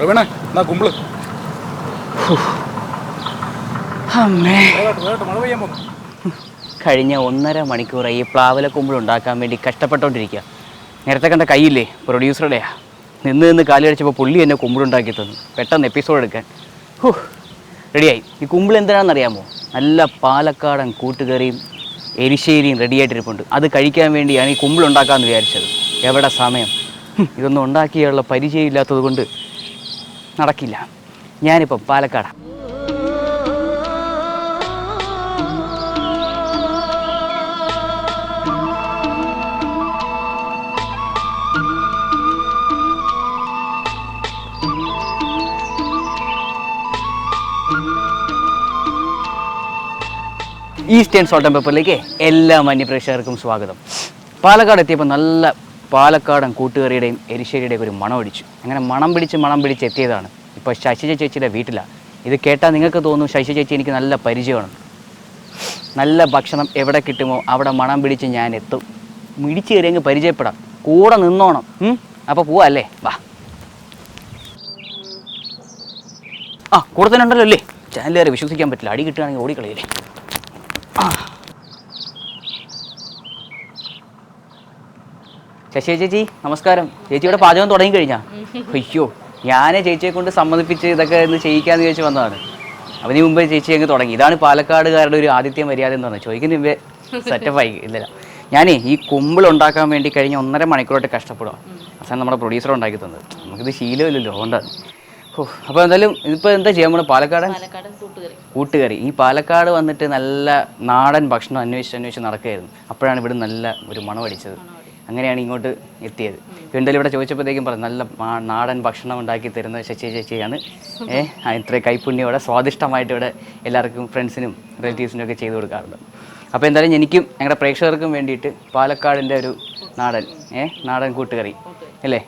പ്രവീണേ എന്നാ കുമ്പിള്. അമ്മേ, മഴ പെയ്യാൻ പോകുന്നു. കഴിഞ്ഞ 1.5 മണിക്കൂറായി ഈ പ്ലാവില കുമ്പിൾ ഉണ്ടാക്കാൻ വേണ്ടി കഷ്ടപ്പെട്ടുകൊണ്ടിരിക്കുക. നേരത്തെ കണ്ട കയ്യില്ലേ, പ്രൊഡ്യൂസറുടെയാ. നിന്ന് കാലി അടിച്ചപ്പോൾ പുള്ളി എന്നെ കുമ്പിളുണ്ടാക്കി തന്നു, പെട്ടെന്ന് എപ്പിസോഡ് എടുക്കാൻ. റെഡിയായി. ഈ കുമ്പിൾ എന്തിനാണെന്നറിയാമോ? നല്ല പാലക്കാടൻ കൂട്ടുകറിയും എരിശ്ശേരിയും റെഡിയായിട്ടിരിപ്പുണ്ട്. അത് കഴിക്കാൻ വേണ്ടിയാണ് ഈ കുമ്പിളുണ്ടാക്കാമെന്ന് വിചാരിച്ചത്. എവിടെ സമയം? ഇതൊന്നും ഉണ്ടാക്കിയുള്ള പരിചയമില്ലാത്തത് കൊണ്ട് നടക്കില്ല. ഞാനിപ്പം പാലക്കാടാണ്. ഈസ്റ്റേൺ സോൾട്ട് ആൻഡ് പെപ്പറിലേക്ക് എല്ലാ മാന്യപ്രേക്ഷകർക്കും സ്വാഗതം. പാലക്കാട് എത്തിയപ്പോൾ നല്ല പാലക്കാടൻ കൂട്ടുകറിയുടെയും എരിശ്ശേരിയുടെയും ഒരു മണം അടിച്ചു. അങ്ങനെ മണം പിടിച്ച് എത്തിയതാണ്. ഇപ്പോൾ ശശി ചേച്ചിയുടെ വീട്ടിലാണ്. ഇത് കേട്ടാൽ നിങ്ങൾക്ക് തോന്നും ശശി ചേച്ചി എനിക്ക് നല്ല പരിചയമാണ്. നല്ല ഭക്ഷണം എവിടെ കിട്ടുമോ അവിടെ മണം പിടിച്ച് ഞാൻ എത്തും. മിടിച്ച് കയറി അങ്ങ് പരിചയപ്പെടാം, കൂടെ നിന്നോണം. അപ്പോൾ പോവാ അല്ലേ? വാ. കൂടെ തന്നെ ഉണ്ടല്ലോ അല്ലേ? ചാനലുകാരെ വിശ്വസിക്കാൻ പറ്റില്ല, അടി കിട്ടുകയാണെങ്കിൽ ഓടിക്കളയില്ലേ. ശശി ചേച്ചി നമസ്കാരം. ചേച്ചിയുടെ പാചകം തുടങ്ങി കഴിഞ്ഞാ? അയ്യോ, ഞാൻ ചേച്ചിയെ കൊണ്ട് സമ്മതിപ്പിച്ച് ഇതൊക്കെ ഒന്ന് ചെയ്യിക്കാന്ന് ചോദിച്ചു വന്നതാണ്. അവന് മുമ്പ് ചേച്ചി അങ്ങ് തുടങ്ങി. ഇതാണ് പാലക്കാടുകാരുടെ ഒരു ആതിഥ്യ മര്യാദ എന്ന് പറഞ്ഞത്. ചോദിക്കുന്ന മുമ്പേ സെറ്റപ്പായി. ഇല്ല, ഞാനേ ഈ കുമ്പിൾ ഉണ്ടാക്കാൻ വേണ്ടി കഴിഞ്ഞ 1.5 മണിക്കൂറായിട്ട് കഷ്ടപ്പെടുക. അവസാനം നമ്മുടെ പ്രൊഡ്യൂസർ ഉണ്ടാക്കി തന്നത്. നമുക്കിത് ശീലമില്ലല്ലോ, അതുകൊണ്ടാണ്. അപ്പോൾ എന്തായാലും ഇതിപ്പോൾ എന്താ ചെയ്യാൻ പോണത്? പാലക്കാടൻ കൂട്ടുകറി. ഈ പാലക്കാട് വന്നിട്ട് നല്ല നാടൻ ഭക്ഷണം അന്വേഷിച്ച് നടക്കുകയായിരുന്നു. അപ്പോഴാണ് ഇവിടെ നല്ല ഒരു മണം അടിച്ചത്. അങ്ങനെയാണ് ഇങ്ങോട്ട് എത്തിയത്. എന്തായാലും ഇവിടെ ചോദിച്ചപ്പോഴത്തേക്കും പറഞ്ഞു നല്ല നാടൻ ഭക്ഷണം ഉണ്ടാക്കി തരുന്ന ശശി ചേച്ചിയാണ്. ഇത്ര കൈപ്പുണ്യോടെ സ്വാദിഷ്ടമായിട്ട് ഇവിടെ എല്ലാവർക്കും ഫ്രണ്ട്സിനും റിലേറ്റീവ്സിനും ഒക്കെ ചെയ്ത് കൊടുക്കാറുണ്ട്. അപ്പോൾ എന്തായാലും എനിക്കും ഞങ്ങളുടെ പ്രേക്ഷകർക്കും വേണ്ടിയിട്ട് പാലക്കാടിൻ്റെ ഒരു നാടൻ കൂട്ടുകറി അല്ലേ?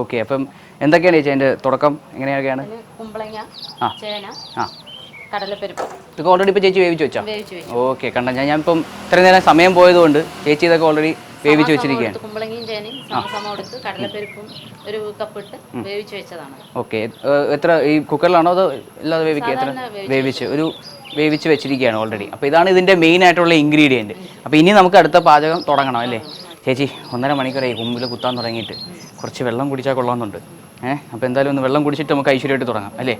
ഓക്കെ. അപ്പം എന്തൊക്കെയാണ് ചേച്ചി അതിൻ്റെ തുടക്കം? എങ്ങനെയൊക്കെയാണ്? കുമ്പളങ്ങ, ചേന, കടലപ്പരിപ്പ്. ഇതൊക്കെ ഓൾറെഡി ഇപ്പോൾ ചേച്ചി വേവിച്ച് വെച്ചാൽ? ഓക്കെ. കണ്ട ഞാനിപ്പം ഇത്രയും നേരം സമയം പോയതുകൊണ്ട് ചേച്ചി ഇതൊക്കെ ഓൾറെഡി വേവിച്ച് വെച്ചിരിക്കുകയാണ്. കുമ്പളങ്ങയും ചേനയും സമസമം എടുത്ത് കടലപ്പരിപ്പും ഒരു കപ്പ് ഇട്ട് വേവിച്ച് വെച്ചതാണ്. ഓക്കെ. എത്ര ഈ കുക്കറിലാണോ അതോ ഇല്ലാതെ വേവിക്കുക? എത്ര വേവിച്ച് വെച്ചിരിക്കുകയാണ് ഓൾറെഡി. അപ്പോൾ ഇതാണ് ഇതിൻ്റെ മെയിൻ ആയിട്ടുള്ള ഇൻഗ്രീഡിയൻറ്റ്. അപ്പോൾ ഇനി നമുക്ക് അടുത്ത പാചകം തുടങ്ങണം അല്ലേ? ചേച്ചി 1.5 മണിക്കൂറായി കുമ്പിൽ കുത്താൻ തുടങ്ങിയിട്ട്. കുറച്ച് വെള്ളം കുടിച്ചാൽ കൊള്ളാമെന്നുണ്ട്. അപ്പോൾ എന്തായാലും ഒന്ന് വെള്ളം കുടിച്ചിട്ട് നമുക്ക് ഐശ്വര്യമായിട്ട് തുടങ്ങാം അല്ലേ?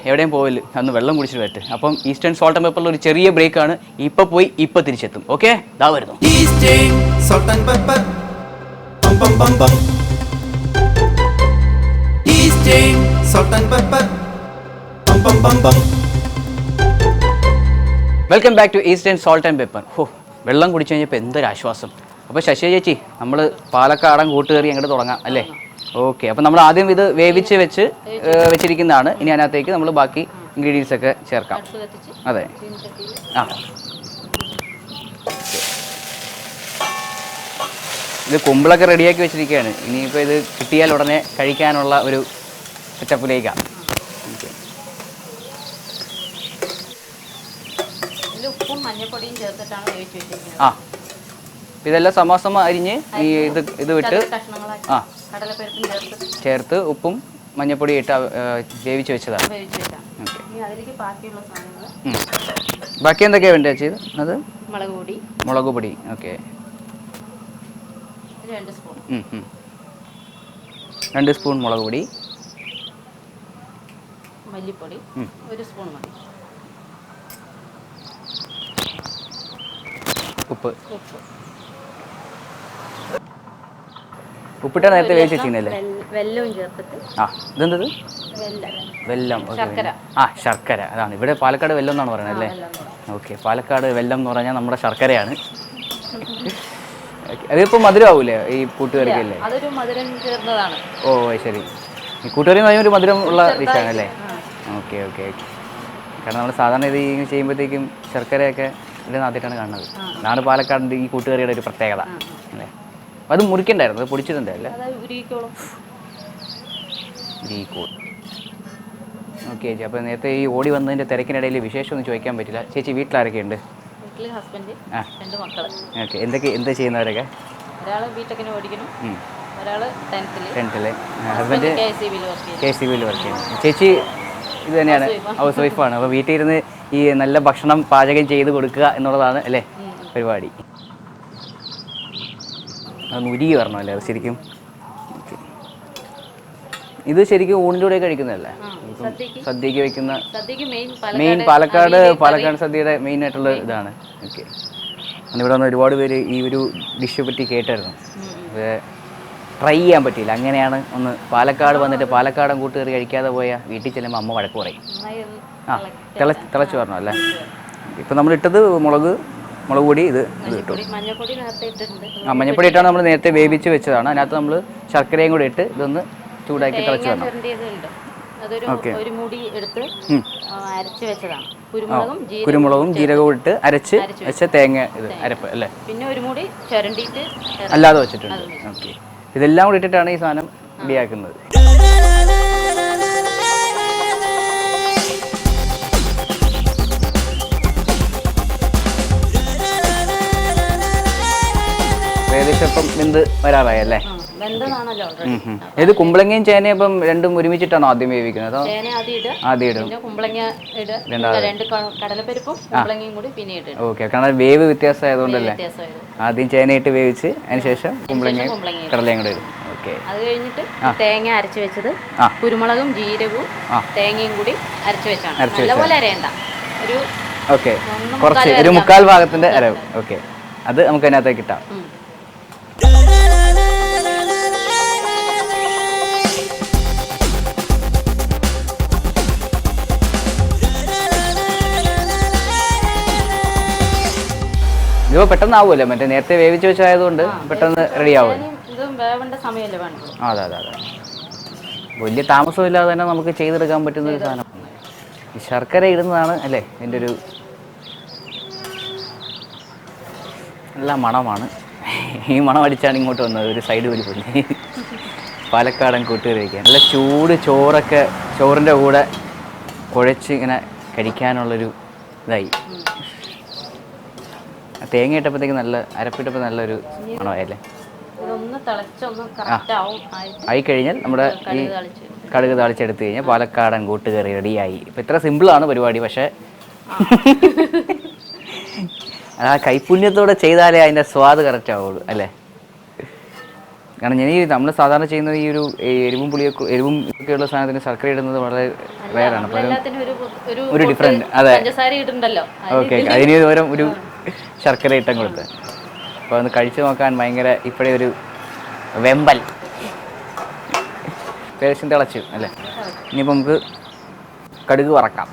എവിടെയും പോവില്ല, അന്ന് വെള്ളം കുടിച്ചിട്ട് വരട്ടെ. അപ്പം ഈസ്റ്റേൺ സോൾട്ട് ആൻഡ് പെപ്പറിൽ ഒരു ചെറിയ ബ്രേക്കാണ്. ഇപ്പോൾ പോയി ഇപ്പോൾ തിരിച്ചെത്തും. ഓക്കെ, ദാ വരുന്നു. Eastern Salt and Pepper. പം പം പം. Eastern Salt and Pepper. പം പം പം. Welcome back to Eastern Salt and Pepper. വെള്ളം കുടിച്ചു കഴിഞ്ഞപ്പോൾ എന്തൊരു ആശ്വാസം. അപ്പോൾ ശശി ചേച്ചി, നമ്മൾ പാലക്കാടൻ കൂട്ടുകറി അങ്ങോട്ട് തുടങ്ങാം അല്ലേ? ഓക്കെ. അപ്പോൾ നമ്മൾ ആദ്യം ഇത് വേവിച്ച് വെച്ചിരിക്കുന്നതാണ്. ഇനി അതിനകത്തേക്ക് നമ്മൾ ബാക്കി ഇൻഗ്രീഡിയൻസ് ഒക്കെ ചേർക്കാം. അതെ. ഇത് കുമ്പിളൊക്കെ റെഡിയാക്കി വെച്ചിരിക്കുകയാണ്. ഇനിയിപ്പോൾ ഇത് കിട്ടിയാൽ ഉടനെ കഴിക്കാനുള്ള ഒരു സെറ്റപ്പിലേക്കാണ്. ഉപ്പും മഞ്ഞൾപ്പൊടിയും ചേർത്തിട്ടാണ് വേവിച്ച് വെച്ചിരിക്കുന്നത്. ഇതെല്ലാം സമസമ അരിഞ്ഞ് ഈ ഇത് വിട്ട് ചേർത്ത് ഉപ്പും മഞ്ഞൾപ്പൊടി ഇട്ട് വേവിച്ച് വെച്ചതാണ്. ബാക്കി എന്തൊക്കെയാണ് വേണ്ടത് ചെയ്ത്? അത് മുളക് പൊടി. ഓക്കെ. 2 സ്പൂൺ മുളക് പൊടി. മല്ലിപ്പൊടി 1 സ്പൂൺ മതി. ഉപ്പിട്ടാ നേരത്തെ വേവിച്ച് വെച്ചിരുന്നല്ലേ? വെല്ലവും ചേർത്തിട്ട്. ഇതെന്തത്? വെല്ലം. ശർക്കര. അതാണ് ഇവിടെ പാലക്കാട് വെല്ലം എന്നാണ് പറയുന്നത് അല്ലേ? ഓക്കെ. പാലക്കാട് വെല്ലം എന്ന് പറഞ്ഞാൽ നമ്മുടെ ശർക്കരയാണ്. അതിപ്പോൾ മധുരമാവൂലേ ഈ കൂട്ടുകറിക്കല്ലേ? അതൊരു മധുരം ചേർന്നതാണ്. ഓ ശരി. ഈ കൂട്ടുകറി എന്ന് പറഞ്ഞാൽ ഒരു മധുരം ഉള്ള ഡിഷാണ് അല്ലേ? ഓക്കെ. കാരണം നമ്മൾ സാധാരണ ഇത് ചെയ്യുമ്പോഴത്തേക്കും ശർക്കരയൊക്കെ ഇതിൻ്റെ ആദ്യമായിട്ടാണ് കാണുന്നത്. അതാണ് പാലക്കാടിൻ്റെ ഈ കൂട്ടുകറിയുടെ ഒരു പ്രത്യേകത അല്ലേ? അത് മുറിക്കണ്ടായിരുന്നു, അത് പൊടിച്ചിട്ടുണ്ടല്ലേ? ഓക്കെ ചേച്ചി. അപ്പോൾ നേരത്തെ ഈ ഓടി വന്നതിൻ്റെ തിരക്കിനിടയിൽ വിശേഷമൊന്നും ചോദിക്കാൻ പറ്റില്ല. ചേച്ചി വീട്ടിലാരൊക്കെ ഉണ്ട്? ഹസ്ബൻഡ്, 2 മക്കൾ. ഓക്കെ. എന്താ ചെയ്യുന്നവരൊക്കെ? ഒരാൾ ബിടെക്കിന് പഠിക്കുന്നു, ഒരാള് 10th-ല്. 10th-ല്. ഹസ്ബൻഡ് KCB-യിൽ വർക്ക് ചെയ്യുന്നു. ചേച്ചി ഇത് തന്നെയാണ്, ഹൗസ് വൈഫാണ്. അപ്പോൾ വീട്ടിൽ ഇരുന്ന് ഈ നല്ല ഭക്ഷണം പാചകം ചെയ്ത് കൊടുക്കുക എന്നുള്ളതാണ് അല്ലേ പരിപാടി. അത് മുരികി വരണമല്ലേ അത് ശരിക്കും. ഇത് ശരിക്കും ഊണിൻ്റെ കൂടെ കഴിക്കുന്നതല്ലേ, സദ്യക്ക് വെക്കുന്ന മെയിൻ പാലക്കാട് സദ്യയുടെ മെയിൻ ആയിട്ടുള്ള ഇതാണ്. ഓക്കെ, ഇവിടെ വന്ന് ഒരുപാട് പേര് ഈ ഒരു ഡിഷെ പറ്റി കേട്ടായിരുന്നു. ട്രൈ ചെയ്യാൻ പറ്റിയില്ല. അങ്ങനെയാണ് ഒന്ന് പാലക്കാട് വന്നിട്ട് പാലക്കാടൻ കൂട്ടുകറി കഴിക്കാതെ പോയാൽ വീട്ടിൽ ചെല്ലുമ്പോൾ അമ്മ വഴക്ക് പറയും. തിളച്ച് പറഞ്ഞു അല്ലേ. ഇപ്പം നമ്മൾ ഇട്ടത് മുളക് പൊടി ഇത് ഇട്ടു. മഞ്ഞപ്പൊടി ഇട്ടാണ് നമ്മൾ നേരത്തെ വേവിച്ച് വെച്ചതാണ്. അതിനകത്ത് നമ്മൾ ശർക്കരയും കൂടി ഇട്ട് ഇതൊന്ന് ചൂടാക്കി തിളച്ച് വരണം. ഓക്കെ, കുരുമുളകും ജീരകവും ഇട്ട് അരച്ച് വെച്ച തേങ്ങ ഇത് അരപ്പ് അല്ലേ. പിന്നെ ഒരു മൂടി ചുരണ്ടിയിട്ട് അല്ലാതെ വെച്ചിട്ടുണ്ട്. ഓക്കെ, ഇതെല്ലാം കൂടി ഇട്ടിട്ടാണ് ഈ സാധനം റെഡിയാക്കുന്നത്. ഏകദേശം ഇപ്പം വെന്ത് വരാറായല്ലേ. ഇത് കുമ്പളങ്ങയും ചേനയും ഇപ്പം രണ്ടും ഒരുമിച്ചിട്ടാണോ ആദ്യം വേവിക്കുന്നത്? ആദ്യം ഓക്കെ, കാരണം വേവ് വ്യത്യാസം ആയതുകൊണ്ടല്ലേ. ആദ്യം ചേനയിട്ട് വേവിച്ച് അതിനുശേഷം കുമ്പളങ്ങയും കടലയും കൂടെ ഇടും. ഓക്കെ, അത് കഴിഞ്ഞിട്ട് തേങ്ങ അരച്ച് വെച്ചത് കുരുമുളകും ജീരകവും തേങ്ങയും കൂടി അരച്ച് വെച്ചാണ്. നല്ലപോലെ അരയണ്ട, ഒരു ഓക്കെ കുറച്ച് ഒരു 1/4 ഭാഗത്തിന്റെ അരവ്. ഓക്കെ, അത് നമുക്ക് അതിനകത്തേക്ക് ഇട്ടാം. ഇതിപ്പോൾ പെട്ടെന്ന് ആവുമല്ലേ, മറ്റേ നേരത്തെ വേവിച്ച് വെച്ചായതുകൊണ്ട് പെട്ടെന്ന് റെഡി ആവുമല്ലോ. അതെ, വലിയ താമസമില്ലാതെ തന്നെ നമുക്ക് ചെയ്തെടുക്കാൻ പറ്റുന്ന ഒരു സാധനം. ഈ ശർക്കര ഇടുന്നതാണ് അല്ലേ എൻ്റെ ഒരു നല്ല മണമാണ്. ഈ മണം അടിച്ചാണ് ഇങ്ങോട്ട് വന്നത്. ഒരു സൈഡ് വലിപ്പല്ലേ പാലക്കാടൻ കൂട്ടുകറി കഴിക്കാൻ. നല്ല ചൂട് ചോറൊക്കെ ചോറിൻ്റെ കൂടെ കുഴച്ച് ഇങ്ങനെ കഴിക്കാനുള്ളൊരു ഇതായി. തേങ്ങ ഇട്ടപ്പോഴത്തേക്ക് നല്ല അരപ്പിട്ടപ്പോൾ നല്ലൊരു മണമായല്ലേ. ആയി കഴിഞ്ഞാൽ നമ്മുടെ ഈ കടുക് താളിച്ചെടുത്ത് കഴിഞ്ഞാൽ പാലക്കാടൻ കൂട്ടുകറി റെഡിയായി. ഇപ്പം ഇത്ര സിമ്പിളാണ് പരിപാടി, പക്ഷേ ആ കൈപുണ്യത്തോടെ ചെയ്താലേ അതിൻ്റെ സ്വാദ് കറക്റ്റ് ആവുള്ളൂ അല്ലേ. കാരണം നമ്മൾ സാധാരണ ചെയ്യുന്നത് ഈ ഒരു എരിവും ഒക്കെയുള്ള സാധനത്തിന് ശർക്കര ഇടുന്നത് വളരെ റെയറാണ്. അപ്പോൾ ഒരു ഡിഫറെൻറ്റ്. അതെ, ഓക്കെ, അതിന് ഓരോ ഒരു ശർക്കര ഇട്ടം കൊടുത്ത് അപ്പോൾ ഒന്ന് കഴിച്ചു നോക്കാൻ ഭയങ്കര ഇപ്പോഴേ ഒരു വെമ്പൽ. ഏകദേശം തിളച്ചു അല്ലേ. ഇനിയിപ്പോൾ നമുക്ക് കടുക് വറക്കാം.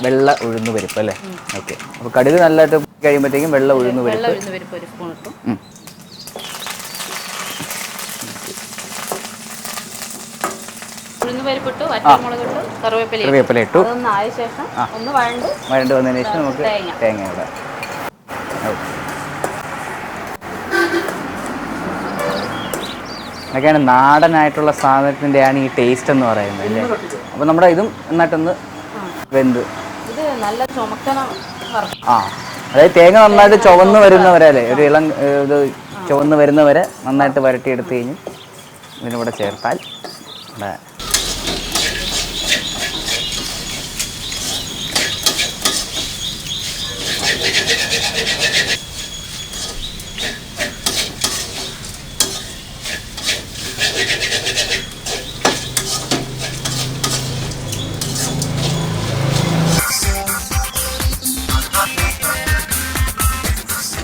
വെള്ള ഉഴുന്ന് പരിപ്പ് അല്ലേ. ഓക്കെ, അപ്പോൾ കടുക് നല്ലതായിട്ട് കഴിയുമ്പോഴത്തേക്കും വെള്ള ഉഴുന്ന് പരിപ്പ് ഒരു സ്പൂൺ ഇട്ടു. കറിവേപ്പില ഇട്ടു. വഴണ്ട് വന്നതിന് ശേഷം നമുക്ക് തേങ്ങ ഇടാം. അതൊക്കെയാണ് നാടനായിട്ടുള്ള സാധനത്തിൻ്റെയാണ് ഈ ടേസ്റ്റ് എന്ന് പറയുന്നത് അല്ലേ. അപ്പോൾ നമ്മുടെ ഇതും നന്നായിട്ടൊന്ന് വെന്ത് അതായത് തേങ്ങ നന്നായിട്ട് ചുവന്ന് വരുന്നവരെ അല്ലേ, ഒരു ഇളം ഇത് ചുവന്ന് വരുന്നവരെ നന്നായിട്ട് വരട്ടിയെടുത്ത് കഴിഞ്ഞ് ഇതിനൂടെ ചേർത്താൽ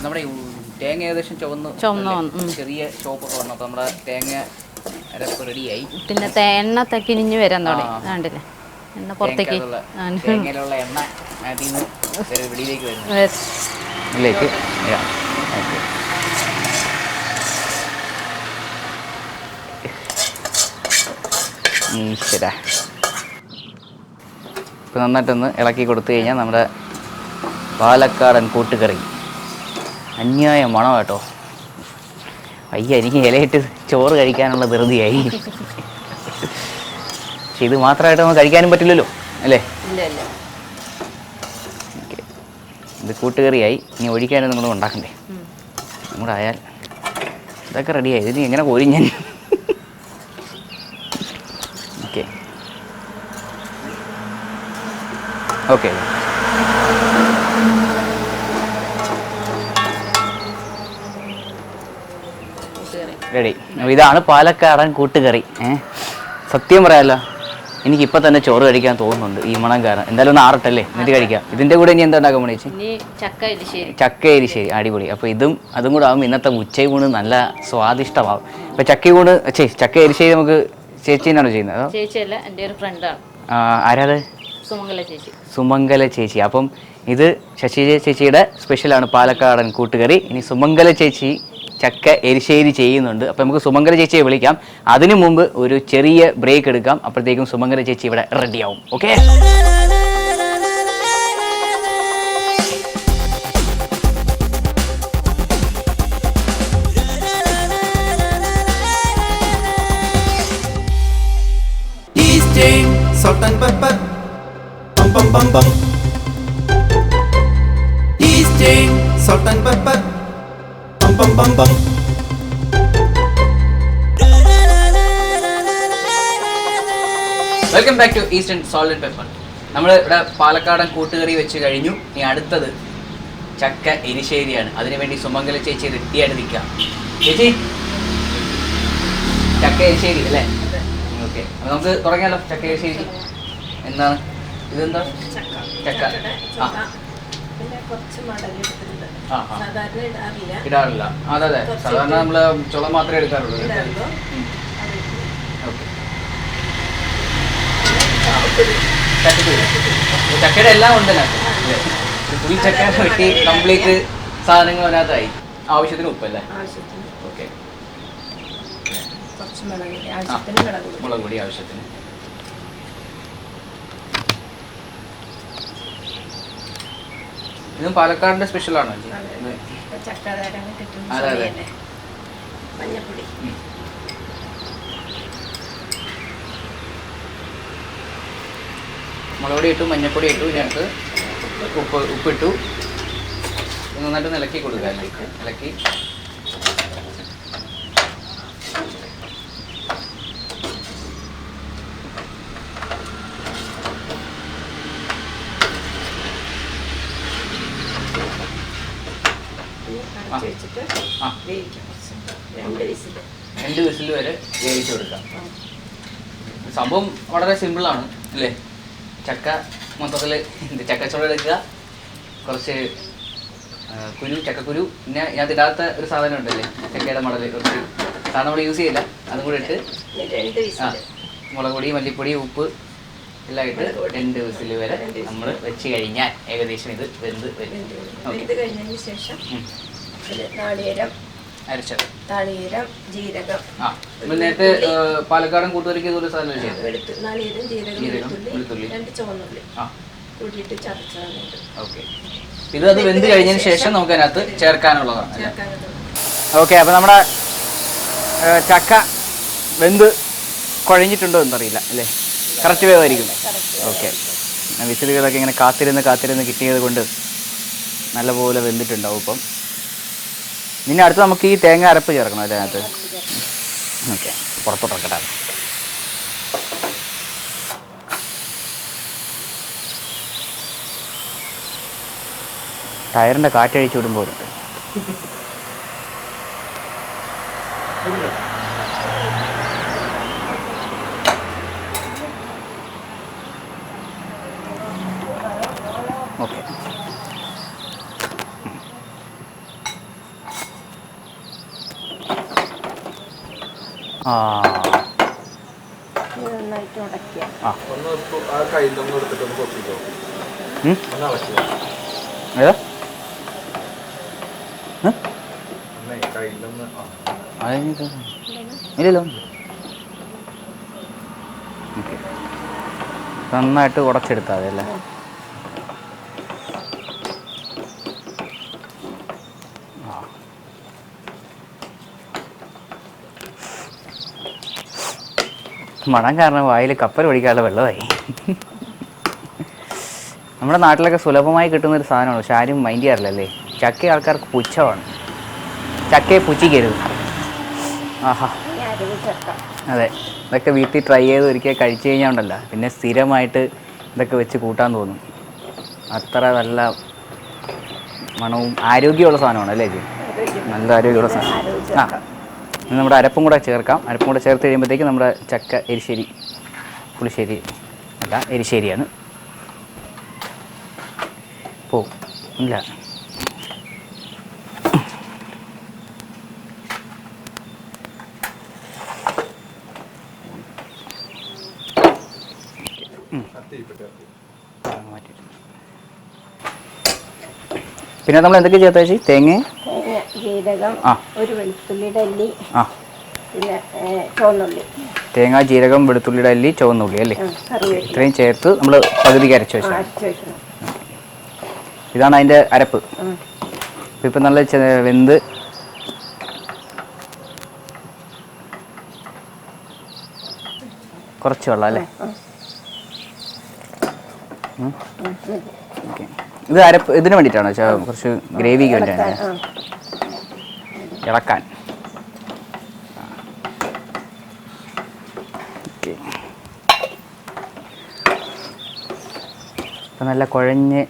നമ്മുടെ തേങ്ങ ഏകദേശം ചുവന്ന് ചെറിയ ചോപ്പൊക്കെ വന്നു. അപ്പോൾ നമ്മുടെ തേങ്ങ അരപ്പ് റെഡിയായി. പിന്നെ എണ്ണ തെക്കിനിഞ്ഞ് വരാൻ തുടങ്ങി. എണ്ണ പുറത്തേക്ക് തേങ്ങയിലുള്ള എണ്ണ അതിൽ നിന്ന് വെളിയിലേക്ക് വരുന്നു. ഇതിലേക്ക് ഈശ്വര ഇപ്പം നന്നായിട്ടൊന്ന് ഇളക്കി കൊടുത്തു കഴിഞ്ഞാൽ നമ്മുടെ പാലക്കാടൻ കൂട്ടുകറി അന്യായ മണം കേട്ടോ. അയ്യ, എനിക്ക് ഇലയിട്ട് ചോറ് കഴിക്കാനുള്ള ധൃതിയായി. പക്ഷെ ഇത് മാത്രമായിട്ട് നമുക്ക് കഴിക്കാനും പറ്റില്ലല്ലോ അല്ലേ? ഇല്ല ഇല്ല. ഓക്കെ, ഇത് കൂട്ടുകറിയായി. ഇനി ഒഴിക്കാനും നമ്മൾ ഉണ്ടാക്കണ്ടേ? നമ്മുടെ ആയാൽ ഇതൊക്കെ റെഡിയായി. ഇതിന് എങ്ങനെ കോരി ഞാൻ? Okay okay ready. അപ്പോൾ ഇതാണ് പാലക്കാടൻ കൂട്ടുകറി. സത്യം പറയാമല്ലോ, എനിക്കിപ്പോൾ തന്നെ ചോറ് കഴിക്കാൻ തോന്നുന്നുണ്ട് ഈ മണം കാരണം. എന്തായാലും ഒന്ന് ആറട്ടല്ലേ, എന്നിട്ട് കഴിക്കാം. ഇതിൻ്റെ കൂടെ ഇനി എന്താ ഉണ്ടാക്കാൻ ചേച്ചി? ചക്ക എരിശ്ശേരി. അടിപൊളി. അപ്പോൾ അതും കൂടെ ആകുമ്പോൾ ഇന്നത്തെ ഉച്ചയൂണ് നല്ല സ്വാദിഷ്ടമാവും. ഇപ്പോൾ ചക്ക എരിശ്ശേരി നമുക്ക് ചേച്ചീനാണോ ചെയ്യുന്നത്? ചേച്ചിയല്ല, എൻ്റെ ഒരു ഫ്രണ്ടാണ്. ആരാത്? സുമംഗല ചേച്ചി. അപ്പം ഇത് ശശി ചേച്ചിയുടെ സ്പെഷ്യലാണ് പാലക്കാടൻ കൂട്ടുകറി. ഇനി സുമംഗല ചേച്ചി ചക്ക എരിശ്ശേരി ചെയ്യുന്നുണ്ട്. അപ്പം നമുക്ക് സുമംഗല ചേച്ചിയെ വിളിക്കാം. അതിനു മുമ്പ് ഒരു ചെറിയ ബ്രേക്ക് എടുക്കാം. അപ്പോഴത്തേക്കും സുമംഗല ചേച്ചി ഇവിടെ റെഡിയാവും. Okay, Salt and pepper, bum bum bum bum. Eastern salt and pepper, bum bum bum bum. Welcome back to Eastern Salt and Pepper. നമ്മൾ ഇവിടെ പാലക്കാടൻ കൂട്ടുകറി വെച്ച് കഴിഞ്ഞു. ഇനി അടുത്തത് ചക്ക എരിശ്ശേരിയാണ്. അതിനുവേണ്ടി സുമംഗല ചേച്ചി റെഡിയായിട്ട് നിൽക്കാം. ചേച്ചി, ചക്ക എരിശ്ശേരി അല്ലേ? ഓക്കെ, അപ്പോൾ നമുക്ക് തുടങ്ങിയാലോ. ചക്ക എരിശ്ശേരി എന്താണ്? ഇതെന്താ? ചക്ക ഇടാറില്ല. അതെ, സാധാരണ നമ്മൾ ചുള മാത്രമേ എടുക്കാറുള്ളൂ. ചക്കയുടെ എല്ലാം ഉണ്ട് ഫുൾ ചക്ക വെട്ടി കംപ്ലീറ്റ് സാധനങ്ങൾ അതിനകത്തായി. ആവശ്യത്തിന് ഉപ്പല്ലേ? ഓക്കെ, മുളക് പൊടി ആവശ്യത്തിന്. ഇതും പാലക്കാടിന്റെ സ്പെഷ്യലാണോ? അതെ അതെ. മുളക് പൊടി ഇട്ടു, മഞ്ഞപ്പൊടി ഇട്ടു, ഇതിനകത്ത് ഉപ്പിട്ടു. നന്നായിട്ട് ഇളക്കി കൊടുക്കുക. ഇളക്കി രണ്ട് വിസിൽ വരെ വേവിച്ച് കൊടുക്കാം. സംഭവം വളരെ സിമ്പിളാണ് അല്ലേ? ചക്ക മൊത്തത്തിൽ ചക്കച്ചോള എടുക്കുക, കുറച്ച് ചക്കക്കുരു, പിന്നെ ഇതിനകത്ത് ഇടാത്ത ഒരു സാധനം ഉണ്ടല്ലേ, ചക്കയുടെ മടൽ, കുറച്ച് സാധനം നമ്മൾ യൂസ് ചെയ്യില്ല, അതും കൂടെ ഇട്ട് മുളക് പൊടി, മല്ലിപ്പൊടി, ഉപ്പ് എല്ലാം ഇട്ട് 2 വിസിൽ വരെ നമ്മൾ വെച്ച് കഴിഞ്ഞാൽ ഏകദേശം ഇത് വെന്ത് വരും. അരച്ചത് ജീരകം. നേരത്തെ പാലക്കാടൻ കൂട്ടുകറിക്ക് ഇതൊരു സാധനം ചെയ്തത്. ജീരകം, വെളുത്തുള്ളി, 2 ചുവന്നുള്ളി കൂട്ടിയിട്ട് ചതച്ചതാണ്. ഓക്കെ, അത് വെന്ത് കഴിഞ്ഞതിന് ശേഷം നമുക്ക് അതിനകത്ത് ചേർക്കാനുള്ളതാണ്. ഓക്കെ, അപ്പോൾ നമ്മുടെ ചക്ക വെന്ത് കുഴഞ്ഞിട്ടുണ്ടോ എന്നറിയില്ല അല്ലേ? കറക്റ്റ് വേവായിരിക്കും. ഓക്കെ, വിസിലുകളൊക്കെ ഇങ്ങനെ കാത്തിരുന്ന് കിട്ടിയത് കൊണ്ട് നല്ലപോലെ വെന്തിട്ടുണ്ടാവും. ഇപ്പം പിന്നെ അടുത്ത് നമുക്ക് ഈ തേങ്ങ അരപ്പ് ചേർക്കണം അല്ലേ അതിനകത്ത്? ഓക്കെ, പുറത്തോട്ടിറക്കട്ടെ. ടയറിൻ്റെ കാറ്റഴിച്ചു വിടുമ്പോൾ ഓക്കെ. നന്നായിട്ട് ഉടക്കുക. ഏതാ? ഇല്ലല്ലോ. ഓക്കെ, നന്നായിട്ട് ഉടച്ചെടുത്താൽ മതി അല്ലേ? മണം കാരണം വായിൽ കപ്പൽ പിടിക്കാനുള്ള വെള്ളമായി. നമ്മുടെ നാട്ടിലൊക്കെ സുലഭമായി കിട്ടുന്നൊരു സാധനമാണ്, പക്ഷെ ആരും മൈൻഡ് ചെയ്യാറില്ലല്ലേ. ചക്ക ആൾക്കാർക്ക് പുച്ഛമാണ്, ചക്കയെ പുച്ഛിക്കരുത്. ആഹാ, അതെ, ഇതൊക്കെ വീട്ടിൽ ട്രൈ ചെയ്ത് ഒരിക്കൽ കഴിച്ചു കഴിഞ്ഞാൽ ഉണ്ടല്ലോ പിന്നെ സ്ഥിരമായിട്ട് ഇതൊക്കെ വെച്ച് കൂട്ടാൻ തോന്നും. അത്ര നല്ല മണവും ആരോഗ്യമുള്ള സാധനമാണ് അല്ലേ ചേച്ചി? നല്ല ആരോഗ്യമുള്ള സാധനം. ആ, നമ്മുടെ അരപ്പും കൂടെ ചേർക്കാം. അരപ്പും കൂടെ ചേർത്ത് കഴിയുമ്പോഴത്തേക്ക് നമ്മുടെ ചക്ക എരിശ്ശേരി, പുളിശ്ശേരി അല്ല എരിശ്ശേരിയാണ്. പോവും ഇല്ല. പിന്നെ നമ്മൾ എന്തൊക്കെ ചേർത്താ ചേച്ചി? തേങ്ങ, ജീരകം, ഒരു വെളുത്തുള്ളിയുടെ അല്ലി, പിന്നെ ചുവന്നുള്ളി. തേങ്ങ, ജീരകം, വെളുത്തുള്ളിയുടെ അല്ലി, ചുവന്നുള്ളി അല്ലേ? ഇത്രയും ചേർത്ത് നമ്മൾ പകുതിക്ക് അരച്ച് വെച്ചാൽ ഇതാണ് അതിൻ്റെ അരപ്പ്. ഇപ്പം നല്ല വെന്ത് കുറച്ച് വെള്ളം അല്ലേ? ഓക്കെ, ഇത് അരപ്പ് ഇതിന് വേണ്ടിയിട്ടാണോ? കുറച്ച് ഗ്രേവിക്ക് വേണ്ടിയാണ് ഇളക്കാൻ. ഓക്കെ, ഇപ്പം നല്ല കുഴഞ്ഞ്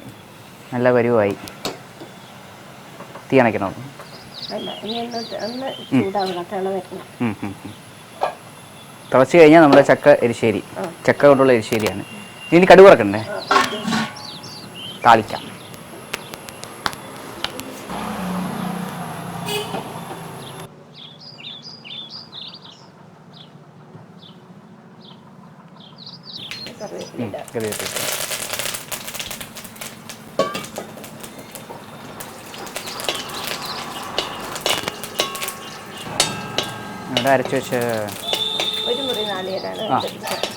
നല്ല പരുവായി. തീ അണയ്ക്കണോ? തിളച്ച് കഴിഞ്ഞാൽ നമ്മുടെ ചക്ക എരിശ്ശേരി, ചക്ക കൊണ്ടുള്ള എരിശ്ശേരിയാണ്. ഇനി കടുക് വറക്കണ്ടേ? താളിക്കാം. ഇവിടെ അരച്ച് വെച്ച് ഒരു മുറി നാളികേരാണ്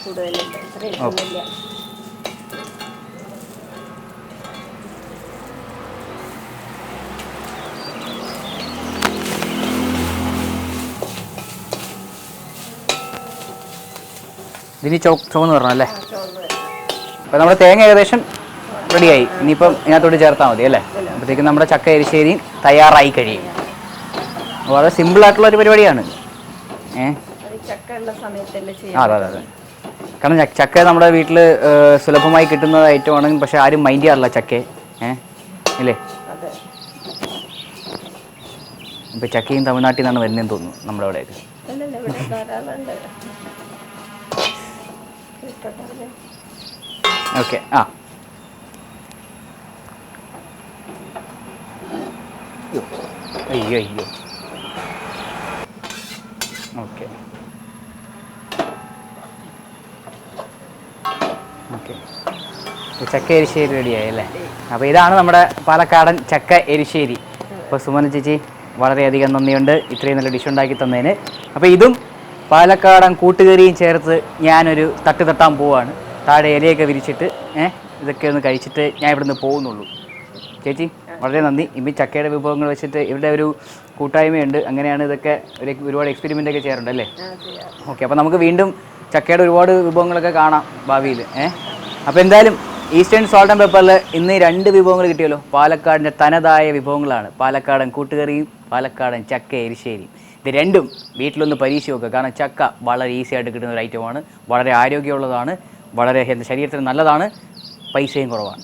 കൂടുതലുണ്ട്. ഇത്രയൊന്നുമില്ല. ഇതിന് ചുവന്ന് വരണം അല്ലേ? അപ്പോൾ നമ്മുടെ തേങ്ങ ഏകദേശം റെഡിയായി. ഇനിയിപ്പം ഇതിനകത്തോട്ട് ചേർത്താൽ മതി അല്ലേ? അപ്പോഴത്തേക്കും നമ്മുടെ ചക്ക എരിശ്ശേരി തയ്യാറായി കഴിയും. വളരെ സിമ്പിളായിട്ടുള്ളൊരു പരിപാടിയാണ്. അതെ അതെ അതെ, കാരണം ചക്ക നമ്മുടെ വീട്ടിൽ സുലഭമായി കിട്ടുന്ന ഐറ്റമാണ്, പക്ഷെ ആരും മൈൻഡ് ചെയ്യാറില്ല ചക്ക. ഇല്ലേ? ഇപ്പം ചക്കയും തമിഴ്നാട്ടിൽ നിന്നാണ് വരുന്നതെന്ന് തോന്നുന്നു നമ്മുടെ അവിടെയൊക്കെ. ഓക്കെ, അയ്യോ അയ്യോ, ഓക്കെ ഓക്കെ, ചക്ക എരിശ്ശേരി റെഡിയായി അല്ലേ? അപ്പോൾ ഇതാണ് നമ്മുടെ പാലക്കാടൻ ചക്ക എരിശ്ശേരി. അപ്പോൾ സുമന ചേച്ചി വളരെയധികം നന്ദിയുണ്ട് ഇത്രയും നല്ല ഡിഷ് ഉണ്ടാക്കി തന്നതിന്. അപ്പോൾ ഇതും പാലക്കാടൻ കൂട്ടുകറിയും ചേർത്ത് ഞാനൊരു തട്ട് തട്ടാൻ പോവാണ്. താഴെ ഇലയൊക്കെ വിരിച്ചിട്ട് ഇതൊക്കെ ഒന്ന് കഴിച്ചിട്ട് ഞാൻ ഇവിടുന്ന് പോകുന്നുള്ളൂ. ചേച്ചി വളരെ നന്ദി. ഇപ്പം ചക്കയുടെ വിഭവങ്ങൾ വെച്ചിട്ട് ഇവിടെ ഒരു കൂട്ടായ്മയുണ്ട്, അങ്ങനെയാണ് ഇതൊക്കെ ഒരുപാട് എക്സ്പെരിമെൻ്റ് ഒക്കെ ചെയ്യാറുണ്ട് അല്ലേ? ഓക്കെ, അപ്പോൾ നമുക്ക് വീണ്ടും ചക്കയുടെ ഒരുപാട് വിഭവങ്ങളൊക്കെ കാണാം ഭാവിയിൽ. അപ്പോൾ എന്തായാലും ഈസ്റ്റേൺ സോൾട്ട് ആൻഡ് പെപ്പറിൽ ഇന്ന് 2 വിഭവങ്ങൾ കിട്ടിയല്ലോ. പാലക്കാടിൻ്റെ തനതായ വിഭവങ്ങളാണ്, പാലക്കാടൻ കൂട്ടുകറിയും പാലക്കാടൻ ചക്ക എരിശ്ശേരിയും. ഇത് രണ്ടും വീട്ടിലൊന്ന് പരീക്ഷ നോക്കുക, കാരണം ചക്ക വളരെ ഈസി ആയിട്ട് കിട്ടുന്ന ഒരു ഐറ്റമാണ്, വളരെ ആരോഗ്യമുള്ളതാണ്, വളരെ ശരീരത്തിന് നല്ലതാണ്, പൈസയും കുറവാണ്.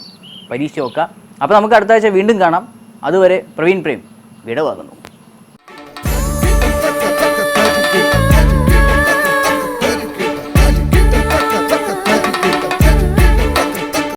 പരീക്ഷ നോക്കുക. അപ്പോൾ നമുക്ക് അടുത്ത ആഴ്ച വീണ്ടും കാണാം. അതുവരെ പ്രവീൺ പ്രേം വിടവാങ്ങുന്നു.